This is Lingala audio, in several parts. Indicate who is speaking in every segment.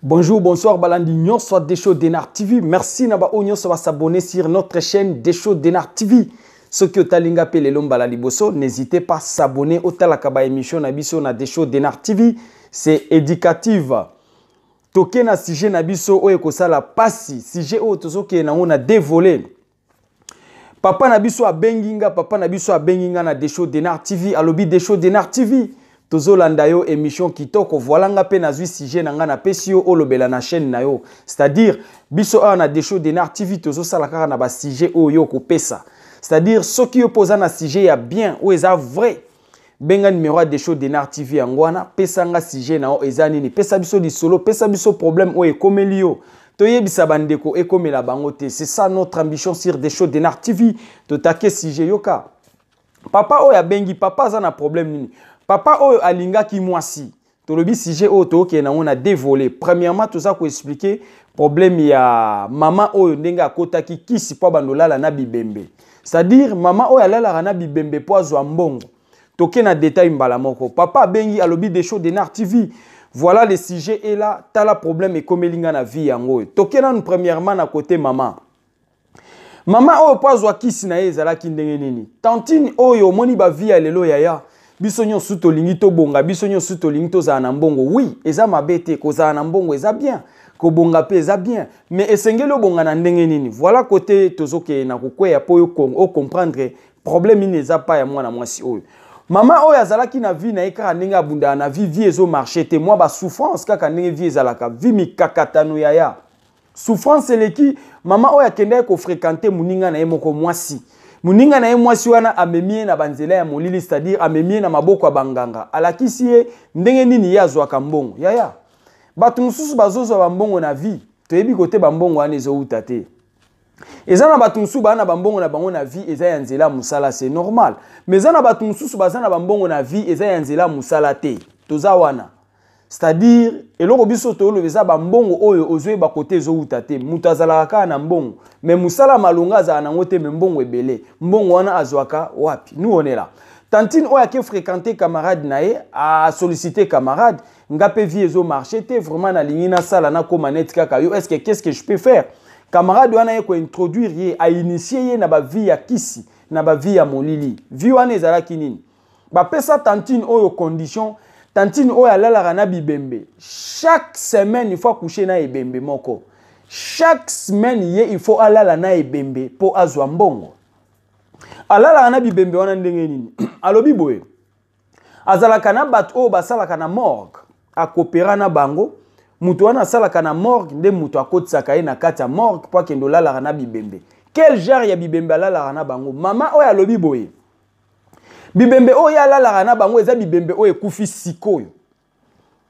Speaker 1: Bonjour, bonsoir, Balandi Nyon, soit Desho Denar TV. Merci Naba Onyon, soit s'abonner sur notre chaîne Desho Denar TV. Ce que Talinga Pele Lombala Liboso, n'hésitez pas à s'abonner au Talakaba émission Nabiso na Desho Denar TV. C'est éducative. Toke na sujet Nabiso o ekosala pasi. Sujet o tozo ke na on a dévolé. Papa Nabiso a benginga, papa Nabiso a benginga na Desho Denar TV. Alobi Desho Denar TV. Tozo landayo émission kitoko voilà nga pe nazui sujet nanga na pesio olobela na chaîne na yo, c'est-à-dire biso a na Desho Denar TV tozo salaka na ba sujet oyo ko pesa, c'est-à-dire ceux qui opposent na sujet ya bien ou eza vrai benga numéro a Desho Denar TV angwana pesa nga sujet na o eza nini pesa biso di solo pesa biso problème o ekomelio toyebisa bandeko ekomela bango te. C'est ça notre ambition sur Desho Denar TV, to take sujet yoka papa o ya bengi papa za na problème nini. Papa o alinga ki mwasi. Tolobi sujet o to ke na on a dévolé. Premièrement, tout ça ko expliquer problème ya maman o ndenga kota ki kisi po bandolala na bibembe. C'est-à-dire maman o alala na bibembe po azwa mbongo. Toke na détail mbala moko. Papa bengi alobi Desho Denar TV. Voilà le sujet et là, tala problème et komelinga na vie yango. Toke na premièrement na côté maman. Maman o po azwa kisi na ezala ki ndenge nini. Tantine oyo moni ba vie lelo yaya. Biso nyonso tolingi to bonga, biso nyonso tolingi to za na mbongo. Oui, eza mabete ko za na mbongo eza bien, ko bonga pe eza bien, mais esengelo bonga na ndenge nini. Voilà côté tozoke na kokweya po yo comprendre problème ni eza pa ya mwana mwasi oyo. Mama oyo azalaki na vie na eka ndenge abunda na vie ezo marché te moi ba souffrance kaka ndenge vie ezalaka vie mikakatano yaya. Souffrance eleki mama oyo akende ko fréquenter muninga na ye moko mwasi. Muninga na ye mwasi wana amemie na banzela ya molili, c'est-à-dire amemie na maboko ya banganga. Alakisi ye ndenge nini ya azwaka mbongo. Yaya. Batu mususu bazozwa bambongo na vie. Toyebi kote bambongo wana ezouta te. Eza na batu mususu bana bambongo na bango na vie eza ya nzela musala, c'est normal. Mais eza na batu mususu bazana bambongo na vie eza ya nzela musala te. Toza wana. C'est-à-dire eloko biso to lobeza bambongo oyo ozwe ba kote ezouta te. Mutu azalaka na mbongo. Mais musala malonga za nango te mbongo ebele. Mbongo wana azwaka wapi? Nous on est là. Tantine oya ke fréquenter camarade nae a solliciter camarade ngape vie ezo marché te vraiment na lingina sala na koma net kaka yo est-ce que qu'est-ce que je peux faire? Camarade wana ye ko introduire ye a initier ye na ba vie ya kisi na ba vie ya molili. Vie wana ezala kinini? Ba pesa tantine oyo condition tantine oyo alalaka na bibembe. Chaque semaine il faut coucher na ebembe moko. Chaque semaine il faut alala na ebembe po azwa mbongo. Alala na bibembe wana ndenge nini? Alobi boye. Azalaka na bat o basalaka na morgue. Akopera na bango. Mutu wana asalaka na morgue nde mutu akotisaka ye na kati ya morgue po akende olalaka na bibembe. Quel genre ya bibembe alalaka na bango? Mama oyo alobi boye. Bibembe oyo alalaka na bango eza bibembe oyo ekufi sikoyo.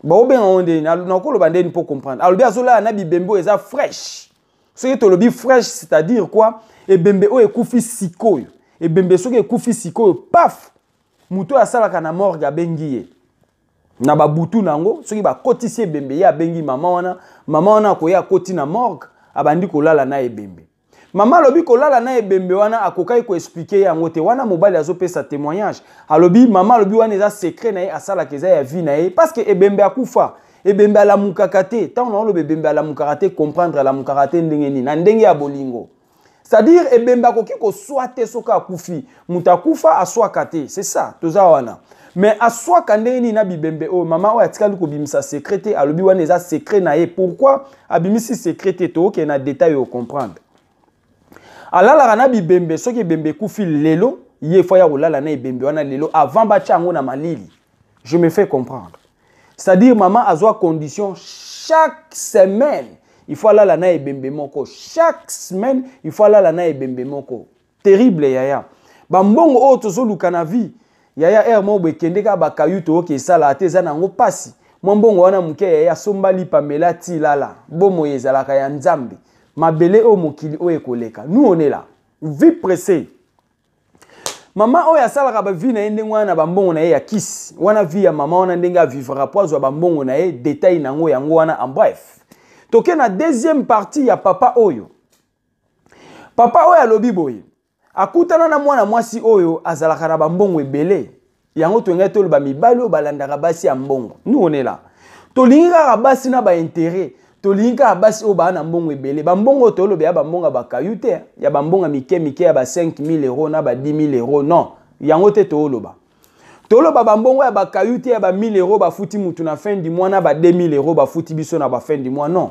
Speaker 1: Ba obenga onde na koloba ndeni pour comprendre. Alobi azola na bibembe eza fresh. Ce que tolobi fresh c'est-à-dire quoi? Et bembe oyo ekufi sikoyo. Et bembe soki ekufi sikoyo paf. Muto asalaka na morgue abengi ye. Na ba butu nango soki ba kotisi bembe ya bengi mama wana koya koti na morgue abandi kolala na ebembe. Mama lobi kolala na ebembe wana akokai ko expliquer yango te wana mobali azopesa témoignage. Alobi mama lobi wana eza secret na ye asala keza ya vie na ye parce que ebembe akufa ebembe ala mukakate tant on lobe ebembe ala mukakate comprendre la mukakate ndenge ni na ndenge ya bolingo. C'est-à-dire ebembe akoki ko swate soka akufi mutakufa aswaka te, c'est ça toza wana. Mais aswaka ndenge ni na bibembe o mama o atikali ko bimisa secret te alobi wana eza secret na ye. Pourquoi abimisi secret te to ke na détail o comprendre. Alala na bibembe soki bembe kufi lelo ye foya kolala na bembe wana lelo avant ba chango na malili. Je me fais comprendre. C'est-à-dire maman azwa condition chaque semaine il faut alala na bembe moko. Chaque semaine il faut alala na bembe moko. Terrible yaya. Ba mbongo o tozo luka na vie. Yaya er mo bekende ka bakayuto oke sala ateza nango pasi. Mbongo wana muke yaya sombali pamela ti lala. Bomo yezalaka ya nzambe. Mabele o mokili o ekoleka. Nous on est là. Vie pressée. Maman o ya salaka ba vie na ndenge wana ba mbongo na ye ya kisi. Wana vie ya maman wana ndenge vivra pozo ba mbongo na ye détail nango yango wana en bref. Toke na deuxième partie ya papa oyo. Papa oyo alobi boye. Akutana na mwana mwasi oyo azalaka na ba mbongo ebele. Yango to ngeto ba mibalo balandaka basi ya mbongo. Nous on est là. Tolinga basi na ba intérêt. tolinga basi o ba na mbongo ebele ba mbongo to lobe ya ba mbongo ba kayute ya ba mbongo mike ya ba 5000 euros na ba 10000 euros non yango te to loba ba mbongo ya ba kayute ya ba 1000 euros ba futi mutu na fin du mois na ba 2000 euros ba futi biso na ba fin du mois non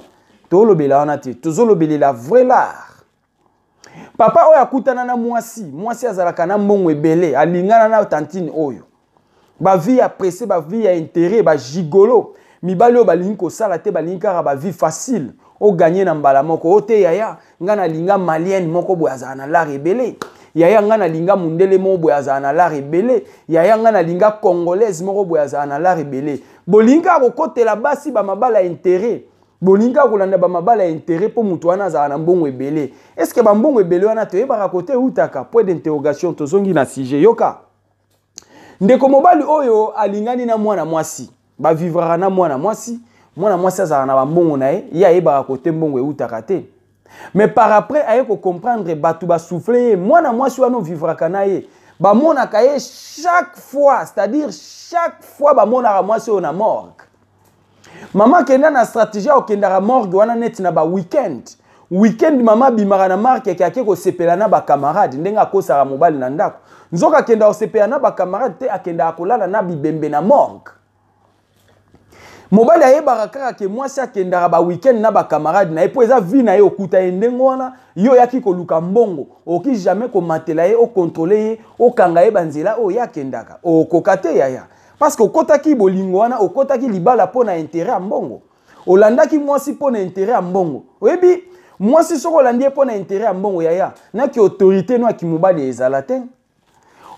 Speaker 1: to lobela wana te to lobela la vrai l'art papa oyo akutana na mwasi azalaka na mbongo ebele alingana na tantine oyo ba vie appréciée ba vie ya intérêt ba gigolo mibali o balingi ko sala te balingi kaka ba vie facile o gagner na mbala moko o te yaya ngana linga malienne moko boya za na la rebelle yaya ngana linga mundele moko boya za na la rebelle yaya ngana linga congolaise moko boya za na la rebelle bolinga ko kotela basi ba mabala intérêt bolinga kolanda ba mabala intérêt po mutu wana za na mbongo ebele est-ce que ba mbongo ebele wana te ba kote utaka point d'interrogation tozongi na sujet yoka ndeko mobali oyo alingani na mwana mwasi ba vivra na mwana mwasi azala na mbongo na ye ya yeba kote mbongo eutaka te mais par après aye ko comprendre batu ba souffler mwana mwasi wana vivra kana ye ba mona kaye chaque fois c'est-à-dire chaque fois ba mona mwasi ona morgue mama kenda na stratégie okendaka morgue wana net na ba weekend mama bimaka na marque ke ko sepela na ba camarade ndenga kosaka mobali na ndako nzoka kenda osepela na ba camarade te akenda kolala na bibembe na morgue mobali ayebaka kaka ke mwasi akendaka ba weekend na ba camarade na epo eza vie na ye okuta ndengo wana yo yaki koluka mbongo oki jamais ko matela ye o contrôler ye o kanga ye banzela o yakendaka o kokate yaya parce que okotaki bolingo wana okotaki libala pona intérêt a mbongo olandaki mwasi pona intérêt a mbongo oyebi mwasi soko olandie pona intérêt a mbongo yaya naki autorité no aki mobali ezala te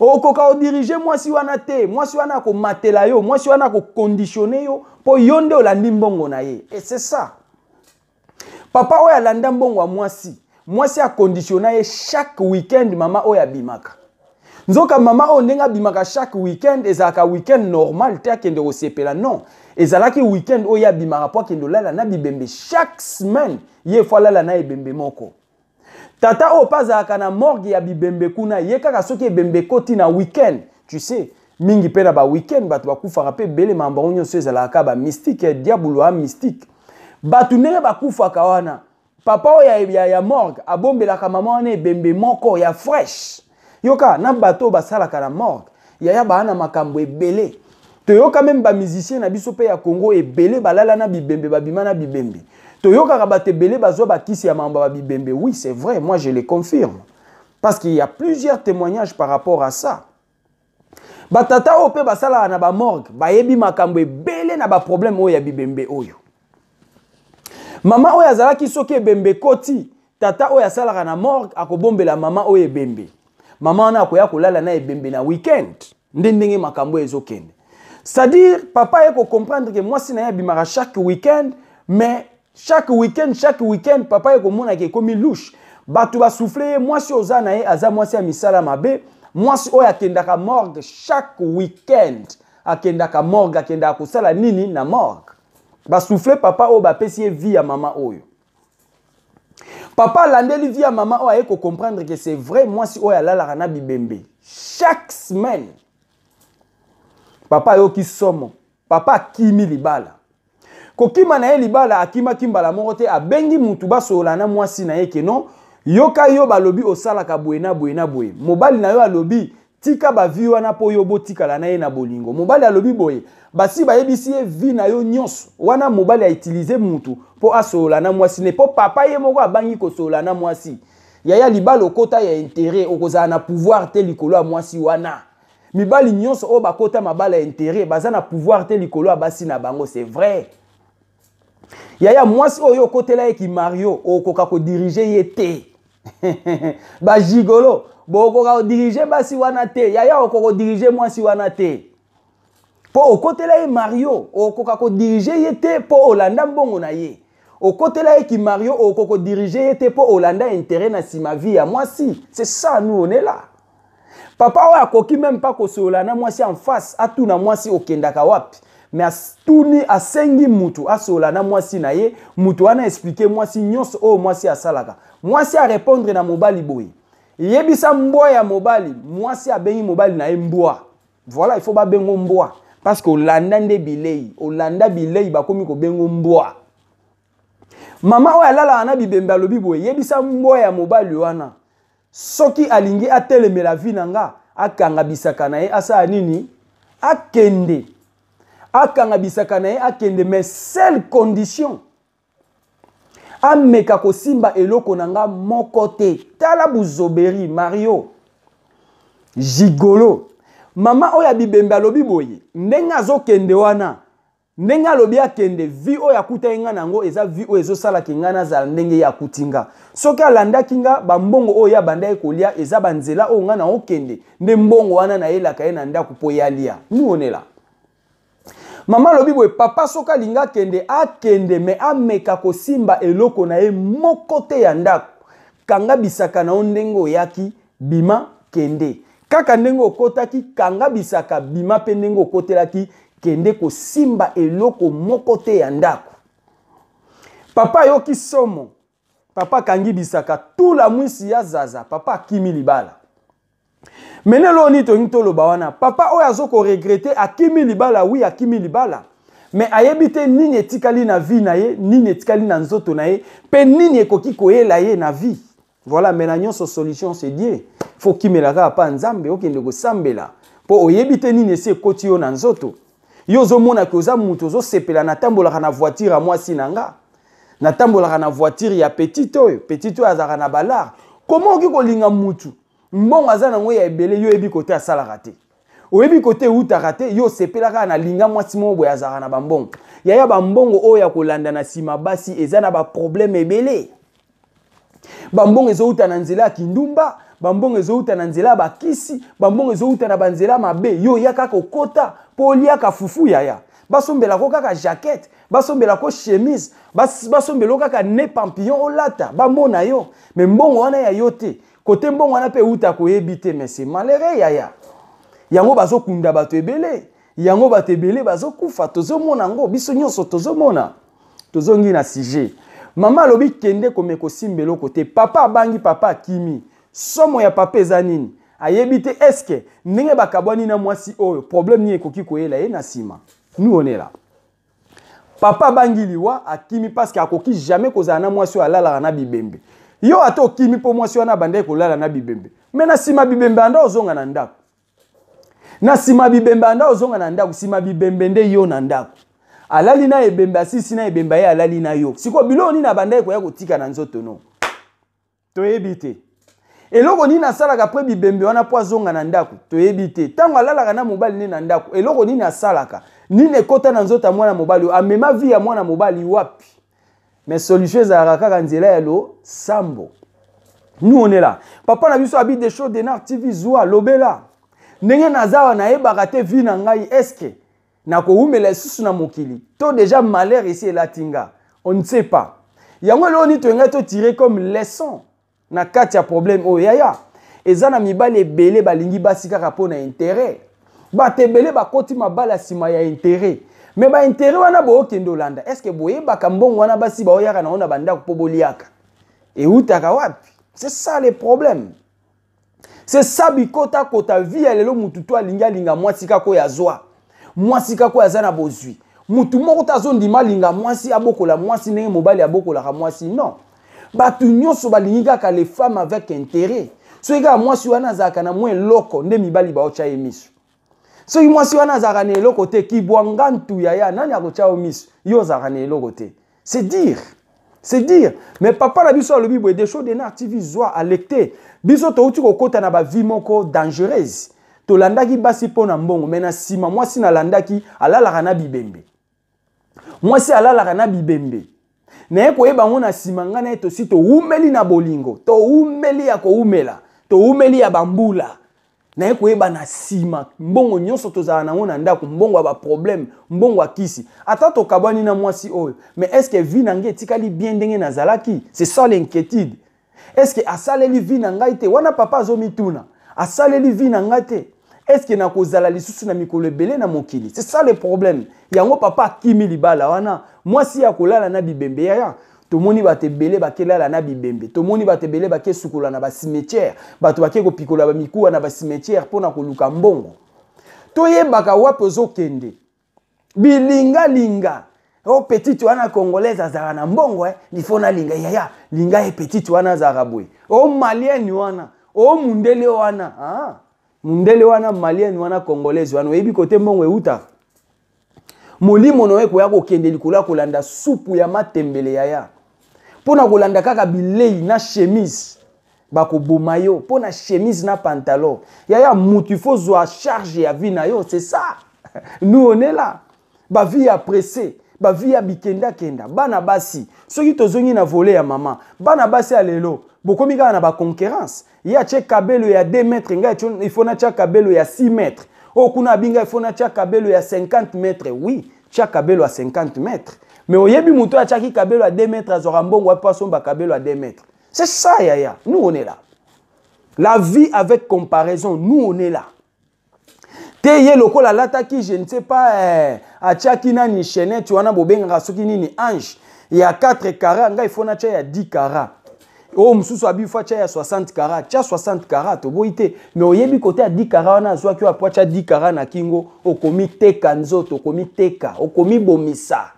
Speaker 1: okoka o diriger mwasi wana te mwasi wana ko matela yo mwasi wana ko conditionner yo po yonde olandi mbongo na ye et c'est ça papa oya landa mbongo wa mwasi a conditionner ye chaque weekend mama oya bimaka nzoka mama o ndenga bimaka chaque weekend ezaka weekend normal te akende osepela non ezalaki weekend oya bimaka po akende olala na bibembe chaque semaine ye fo lala na ebembe moko tata o pazaka na morgue ya bibembe kuna ye kaka soki ebembe koti na weekend tu sais mingi pe na ba weekend batu bakufaka pe bele mamba nyonso ezalaka ba mystique diabolo a mystique batu ndenge bakufaka wana papa o ya morgue abombelaka mama wana ebembe moko ya fresh yoka na bato basalaka na morgue yaya baana makambo ebele toyoka même ba musicien na biso pe ya Congo ebele balala na bibembe babima na bibembe toyoka ba tebele bazwa bakisi ya mamba ba bibembe oui c'est vrai moi je le confirme parce qu'il y a plusieurs témoignages par rapport à ça batata o pe basala na ba morgue bayebi makambo ebele na ba problème oyo ya bibembe oyo mama oyo azalaki soki ebembe koti tata oyo asalaka na morgue akobombela mama oyo ebembe mama wana akoya kolala na ebembe na weekend ndenge makambo ezokende c'est-à-dire papa eko comprendre que moi si na ya bimara chaque weekend mais chaque weekend papa eko mona ke komi louche batu ba souffler moi si oza na ye aza moi si ya misala mabe moi si oya kendaka morgue chaque weekend akendaka morgue akendaka kosala nini na morgue ba souffler papa o ba pesi vie ya mama oyo papa landeli vie ya mama oyo ayeko comprendre que c'est vrai moi si oya lalaka na bibembe chaque semaine papa yo ki somo papa kimi libala kokima na ye libala akima kimbala moko te abengi mutu basola na mwasi na ye ke non yoka yo balobi osalaka buena boye mobali na yo alobi tika ba vie wana po yo botikala na ye na bolingo mobali alobi boye basi bayebisi ye vie na yo nyonso wana mobali a utiliser mutu po asola na mwasi ne po papa ye moko abangi kosola na mwasi yaya libala okota ya intérêt okozala na pouvoir te likolo ya mwasi wana mibali nyonso o bakota mabala ya intérêt baza na pouvoir te likolo ya basi na bango c'est vrai yaya mwasi oyo okotela ye ki Mario okoka ko diriger ye te ba gigolo bokoka ko diriger basi wana te yaya okoko diriger mwasi wana te po okotela ye Mario okoka ko diriger ye te po olanda mbongo na ye okotela ye ki Mario okoko diriger ye te po olanda intérêt na sima vie ya mwasi c'est ça nous on est là papa oyo akoki même pas kosola na mwasi en face atuna mwasi okendaka wapi mais atuni asengi mutu asola na mwasi na ye mutu wana expliquer mwasi nyonso o mwasi asalaka mwasi a répondre na mobali boye yebisa mbwa ya mobali mwasi abengi mobali na ye mbwa voilà il faut ba bengo mbwa parce que olanda nde bilei olanda bilei bakomi ko bengo mbwa Mama oyo alala na bibembe alobi boye yebisa mboya ya mobali wana soki alingi atelemela vi nanga akanga bisaka na ye asa nini akende akanga bisaka na ye akende mais seule condition ameka kosimba eloko nanga moko te tala buzoberi Mario Gigolo mama oyo bibembe alobi boye ndenge azokende wana ndenge alobi akende vi oyo akuta nga nango eza vi oyo ezosalaki nga nazala ndenge ya kutinga soki alandaki nga bambongo oyo ya banda ekolia eza banzela oyo nga na okende nde mbongo wana na yelaka ye na ndako po yalia nuonela mama alobi boye papa soki alinga akende me ameka kosimba eloko na ye moko te ya ndako kanga bisaka na yo ndenge oyaki bima kende kaka ndenge okotaki kanga bisaka bima pe ndenge okotelaki kende kosimba eloko moko te ya ndako papa yoki somo papa kangi bisaka tout la mwisi ya zaza papa akimi libala menelo ni to ntoloba wana papa oyo azoko regretter akimi libala oui akimi libala mais ayebite nini etikali na vie na ye nini etikali na nzoto na ye pe nini ekoki koyela ye na vie voilà maintenant so solution c'est Dieu faut kimelaka pa nzambe okende ko sambela po oyebite nini ese ekoti yo na nzoto yo zomona ke oza mutu ozosepela na tambolaka na voiture mwasi nanga na tambolaka na voiture ya petite oyo azaka na balar comment oki kolinga mutu mbongo aza nango ya ebele yo ebi kote asalaka te oyebi kote utaka te yo sepelaka na linga mwasi mo boya azaka na bambongo yaya bambongo oyo ya kolanda na sima basi eza na ba problème ebele bambongo ezouta na nzela ya kindumba bambongo ezouta na nzela bakisi bambongo ezouta na banzela mabe yo yaka kokota po liaka fufu yaya basombela ko kaka jaquette basombela ko chemise basombela kaka ne pampillon olata bamona yo mais mbongo wana ya yo te kote mbongo wana pe uta koyebi te mais c'est malheureux yaya yango bazokunda bato ebele yango bato ebele bazokufa tozomona ngo biso nyonso tozomona tozongi na sujet mama lobi kende komeko simbelo kote papa bangi papa akimi somo ya papa eza nini ayebite eske ndenge bakabwani na mwasi oyo problème ni ekoki koyela ye na sima nous on est là papa bangi liwa akimi parce que akoki jamais kozala na mwasi oyo alala na bibembe yo ato kimi po mwasi wana bande kolala na bibembe mais na sima bibembe anda ozonga na ndako na sima bibembe anda ozonga na ndako sima bibembe nde yo na ndako alali na ebembe asisi na ebembe ye alali na yo siko biloni na banda ko ya kotika na nzoto no toyebite eloko nini asalaka après bibembe wana po azonga na ndako toyebite tango alalaka na mobali ne na ndako eloko nini asalaka nini ekota na nzoto mwana mobali amema vie ya mwana mobali wapi mais solution ezalaka kaka nzela ya lo sambo nous on est là papa na biso habite des shows de Nar TV zwa lobela ndenge nazawa na yebaka te vie na ngai eske na ko umela susu na mokili to déjà malheur ici et latinga on ne sait pas yango lo ni to nga to tirer comme leçon na kati ya problème o yaya ezana mibale ebele balingi basika kapo na intérêt ba tebele ba koti mabala sima ya intérêt mais ba intérêt wana bo okendo landa est-ce que boye ba kambongo wana basi ba oyaka na ona banda ko boliaka et utaka wapi c'est ça le problème c'est ça bikota kota vie ya lelo mutu to alinga linga mwasi kako ya zwa mwasi kako azana bozwi mutu moko tazondima linga mwasi abokola mwasi ndenge mobali abokola mwasi non batu nyonso balingi kaka les femmes avec intérêt soki kaka mwasi wana azalaka na mwa eloko nde mibali baotya ye miso soki mwasi wana azalaka na eloko te kibwanga ntu yaya nani akotya yo miso yo ozalaka na eloko te c'est dire mais papa na biso alobi boye des choses de Nar TV zwa alecte biso touti kokota na ba vie moko dangereuse tolandaki basi pona mbongo mais na sima mwasi nalandaki alalaka na bibembe mwasi alalaka na bibembe naye koyeba ngo na sima nga na to si to umeli na bolingo to umeli ya ko umela to umeli ya bambula naye koyeba na sima mbongo nyonso tozala nango na ndako mbongo ya ba problème mbongo akisi ata to kabwani na mwasi oyo mais est-ce que vie na ngai etikali bien ndenge nazalaki c'est ça l'inquiétude est-ce que asaleli vie na ngai te wana papa azomituna asaleli vie na ngai te est-ce que nakozala lisusu na mikolo ebele na mokili c'est ça le problème yango papa akimi libala wana mwasi ya kolala na bibembe yaya tomoni bato ebele bakelala na bibembe tomoni bato ebele bakesukola na basimetière bato bake kopikola bamikuwa na basimetière mpona koluka mbongo toyebaka wapi ozokende bilingalinga Oh petite wana congolaise azara na mbongo il faut na linga yaya linga e petite wana zarabwe. Oh malien wana, oh mundele wana, mundele wana malien wana congolaise wana oyebi kote mbongo euta. Molimo nowe ko ya ko kende likula kolanda supu ya matembele yaya. Pona kolanda kaka bilei na chemise bako bomayo, pona chemise na pantalon. Yaya mutu faut zo charge ya vie na yo, c'est ça. Nous on est là. Ba vie à presser. Ba vie ya bikenda kenda bana basi soki tozongi na voler ya mama bana basi alelo bokomi kaka na ba concurrence ya che kabelo ya 2 mètres nga il faut na cha kabelo ya 6 mètres o kuna binga il faut na cha kabelo ya 50 mètres oui cha kabelo à 50 mètres mais oyebi muto ya cha ki kabelo à 2 mètres azora mbongo wa paso ba kabelo à 2 mètres c'est ça yaya nous on est là la vie avec comparaison nous on est là. Teye lokola lata ki je ne sais pas achaki na ni chaîne tu wana bobenga soki nini ange ya 4 carats nga il faut na cha ya 10 carats o msusu abi fa cha ya 60 carats cha 60 carats to boite mais oyebi côté ya 10 carats wana azwa ki apwa cha 10 carats na kingo okomi teka nzoto okomi teka okomi bomisa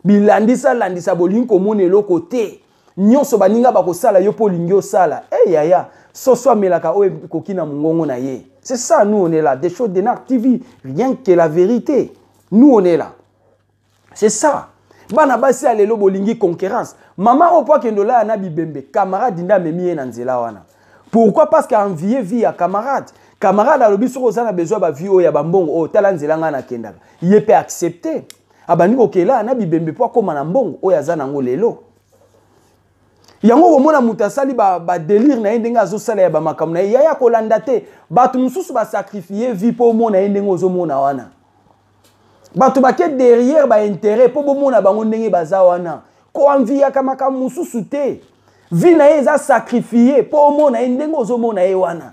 Speaker 1: bilandisa landisa bolinko mone loko te nyonso baninga bakosala yo po lingio sala yaya soso melaka o kokina mungongo na ye. C'est ça, nous on est là. Des choses de Nart TV, rien que la vérité. Nous on est là. C'est ça. Bana basi alelo bolingi concurrence. Maman au point kendola anabi bembe. Camarade dinda memi nanzela wana. Pourquoi? Parce qu'envier vie à camarade. Camarade alobi soko sana besoin ba vie o ya bambongo o tala nzela nga na kendaka. Il peut accepter. Abani okela anabi bembe po koma na mbongo o ya zana ngo lelo. Yango komona mutasali ba délire na ndenga zo sala ya ba makamu na yaya kolanda te batu mususu ba sacrifier vie po mona ndenga zo mona wana batu ba ke derrière ba intérêt po bo mona bango ndenge baza wana ko envie ya kamaka mususu te vie na eza sacrifier po mona ndenga zo mona ye wana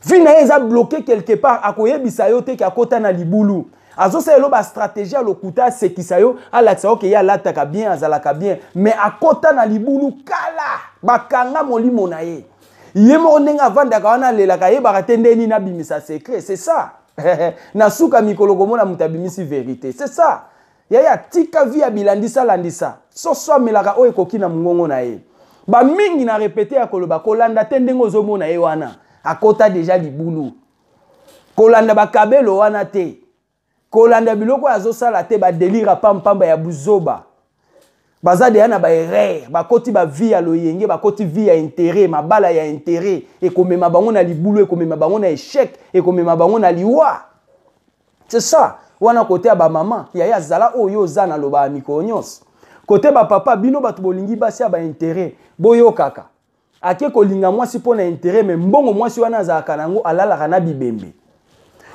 Speaker 1: vie na eza bloqué quelque part akoyebisa yo te ka kota na libulu. Azo se lo ba stratégie à lokuta sekisayo ala tsa ok ya lataka bien azalaka bien mais akota na libulu kala bakanga molimo na ye yemo ndenga vandaka wana lelaka ye baratendeni na bimisa secret c'est ça na suka mikolo komona mutabimisi vérité c'est ça yaya tika via bilandisa landisa soso melaka o ekoki na mungongo na ye ba mingi na répéter ya koloba kolanda tendengo zomona ye wana akota déjà libulu kolanda bakabelo wana te kolanda biloko azosala te ba délire pampamba ya buzoba baza de yana ba erreur ba koti ba vie ya loyenge ba koti vie ya intérêt mabala ya intérêt et komema bango na libulu et komema bango na échec et komema bango na liwa. C'est ça wana côté ba maman ya zala oyo zana loba mikonyos côté ba papa bino batu bolingi basi ya ba intérêt boyo kaka ake kolinga mwasi pona intérêt mais mbongo mwasi wana za kanango alala kana bibembe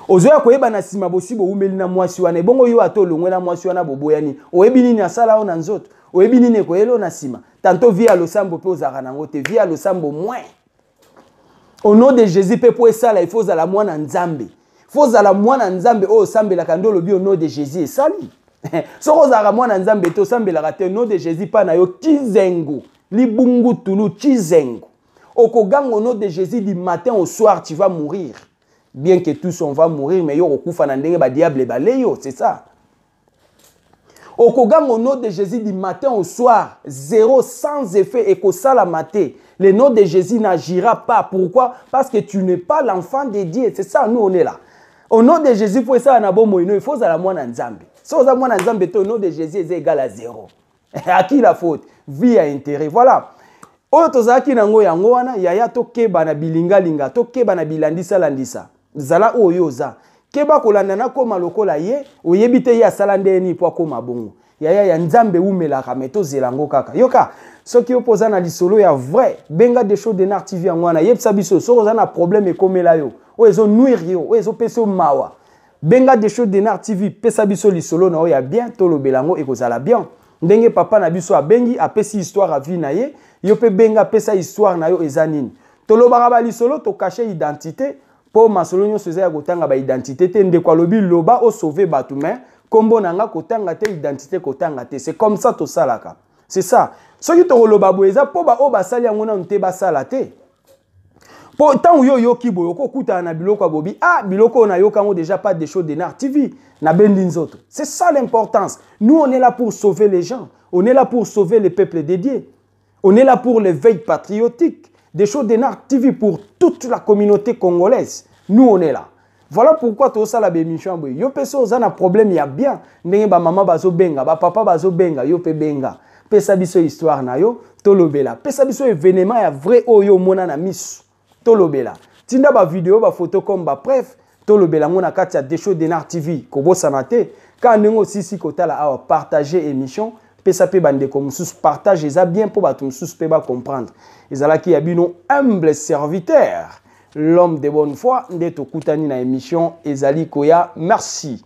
Speaker 1: ozoya koyeba na sima bosibo umeli na mwasi wana bongo yo atolongwe na mwasi wana boboyani oyebi nini asala ona nzoto oyebi nini koyelo na sima tanto via losambo pe ozaka nango te via losambo moins au nom de Jésus pe po esala il faut la mwana nzambe faut la mwana nzambe o sambela kandolo bi au nom de Jésus esali soko ozaka mwana nzambe to sambela te au nom de Jésus pa na yo kizengo libungu tulu kizengo okogango au nom de Jésus du matin au soir tu vas mourir. Bien que tous on va mourir, mais yo okufa na ndenge ba diable baleyo, c'est ça. Okogam au nom de Jésus du matin au soir, zéro sans effet et kosala maté. Le nom de Jésus n'agira pas. Pourquoi? Parce que tu n'es pas l'enfant de Dieu. C'est ça, nous on est là. Au nom de Jésus, pour ça, il faut la moine nzambe. Si on a moine nzambe, au nom de Jésus est égal à zéro. À qui la faute? Vie à intérêt. Voilà. Oyo tozaki nango yango wana yaya to keba na bilinga linga to keba na bilandisa landisa. Zala oyo za keba kolanda na koma lokola ye oyebi te ya sala ndeni po koma bongo yaya ya nzambe umelaka meto zelango kaka yoka soki opoza na lisolo ya vrai benga des choses de Nart TV ngwana yebisa biso soko za na problème ekomela yo o ezo nuire yo o ezo peso mawa benga des choses de Nart TV pesa biso lisolo na o ya bien to lobelango ekozala bien ndenge papa na biso abengi apesi histoire a vie na ye yo pe benga pesa histoire na yo ezanini tolobaka ba lisolo to cacher identité. Pour masolo nyo seza ya kotanga ba identité te ndeko lobi loba o sauver batu mais kombo nanga kotanga te identité kotanga te c'est comme ça to salaka c'est ça soki to loba boeza po ba o basali yango na nte basala te Pourtant, yo yo kibo yo kuta na biloko bobi ah biloko na yo kango déjà pas des choses de Nar TV na bendinzoto. C'est ça l'importance. Nous on est là pour sauver les gens, on est là pour sauver les peuples dédiés. On est là pour l'éveil patriotique, des choses de Nar TV pour toute la communauté congolaise. Nous on est là. Voilà pourquoi tout ça la bémission boy. Yo peso za na problème ya bien, ndenge ba maman bazo benga, ba papa bazo benga, yo pe benga. Pesa biso histoire na yo, tolobela. Pesa biso événement ya vrai oyo mona na misu. Tolobela. Tinda ba vidéo ba photo comme ba bref, tolobela ngona kati ya des choses de Nar TV. Kobo sanate, ka nengo sisi kotala awa partager émission, pesa pe bande comme sous partage eza bien pour ba tout sous pe ba comprendre. Ezala ki yabino humble serviteur, l'homme de bonne foi, ndeto kutani na émission ezali koya. Merci.